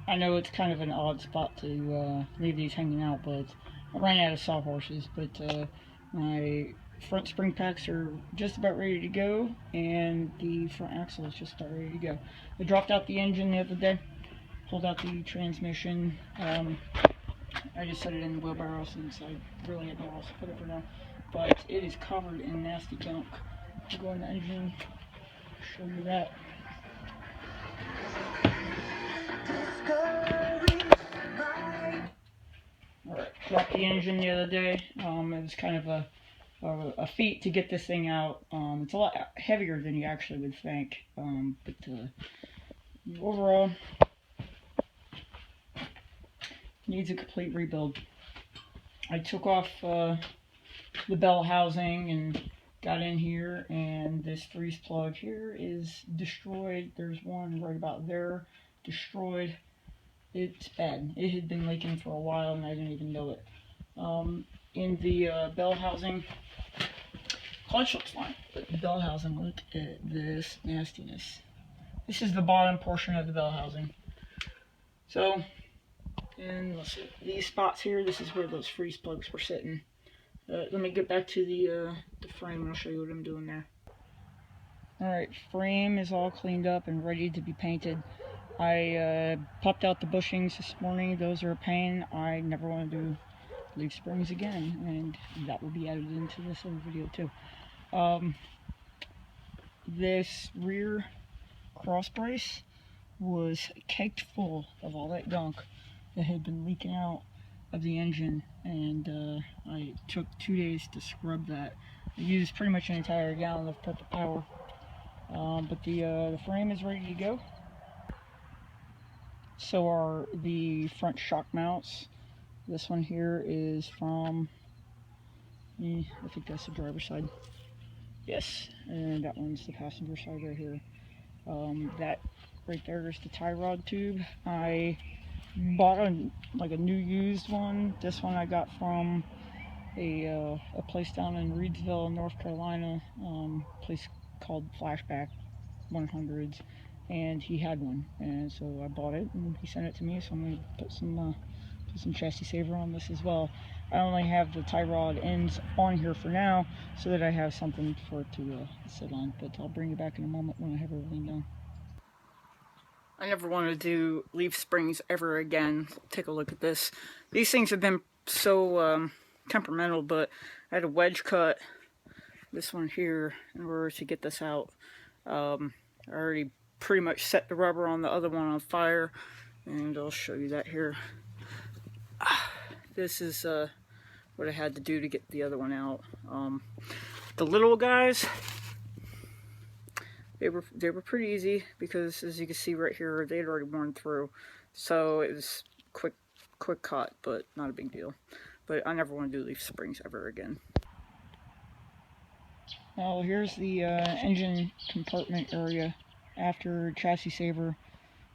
I know it's kind of an odd spot to leave these hanging out, but I ran out of sawhorses. But my front spring packs are just about ready to go, and the front axle is just about ready to go. I dropped out the engine the other day, pulled out the transmission. I just set it in the wheelbarrow since I really had no else to put it for now. But it is covered in nasty junk. I'll go in the engine, show you that. Alright, dropped the engine the other day. It was kind of a feat to get this thing out. It's a lot heavier than you actually would think, but overall needs a complete rebuild. I took off the bell housing and got in here, and this freeze plug here is destroyed. There's one right about there, destroyed. It's bad. It had been leaking for a while and I didn't even know it. In the bell housing, clutch looks fine, but the bell housing, look at this nastiness. This is the bottom portion of the bell housing. So, and let's see, these spots here, this is where those freeze plugs were sitting. Let me get back to the frame and I'll show you what I'm doing there. Alright, frame is all cleaned up and ready to be painted. I popped out the bushings this morning. Those are a pain. I never want to do leaf springs again, and that will be added into this other video too. This rear cross brace was caked full of all that gunk that had been leaking out of the engine, and I took 2 days to scrub that. I used pretty much an entire gallon of Purple Power, but the frame is ready to go. So are the front shock mounts. This one here is from, I think that's the driver's side. Yes, and that one's the passenger side right here. That right there is the tie rod tube. I bought a new used one. This one I got from a place down in Reidsville, North Carolina, place called Flashback 100s, and he had one, and so I bought it and he sent it to me. So I'm going to put some chassis saver on this as well. I only have the tie rod ends on here for now so that I have something for it to sit on, but I'll bring it back in a moment when I have everything done. I never want to do leaf springs ever again. Take a look at this. These things have been so temperamental, but I had a wedge cut this one here in order to get this out. I already pretty much set the rubber on the other one on fire, and I'll show you that here. This is what I had to do to get the other one out. The little guys, they were pretty easy because, as you can see right here, they had already worn through, so it was quick cut, but not a big deal. But I never want to do leaf springs ever again. Well, here's the engine compartment area after chassis saver.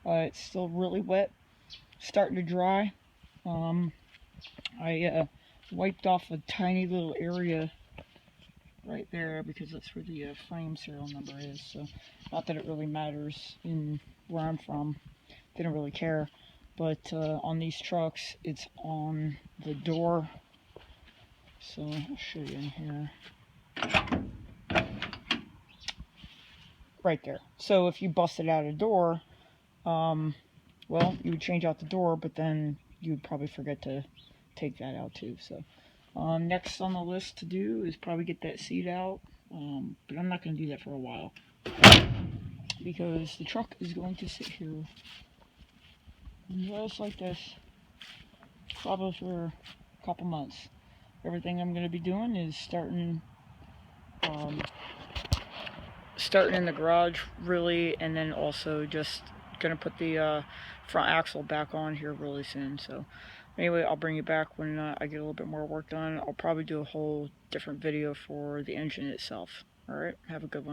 It's still really wet, starting to dry. I wiped off a tiny little area right there because that's where the frame serial number is. So, not that it really matters in where I'm from. They don't really care. But on these trucks, it's on the door. So I'll show you in here. Right there. So if you busted out a door, well, you would change out the door, but then you'd probably forget to take that out too. So next on the list to do is probably get that seat out, but I'm not going to do that for a while because the truck is going to sit here just like this probably for a couple months. Everything I'm going to be doing is starting in the garage really, and then also just gonna put the front axle back on here really soon. So anyway, I'll bring you back when I get a little bit more work done. I'll probably do a whole different video for the engine itself. Alright, have a good one.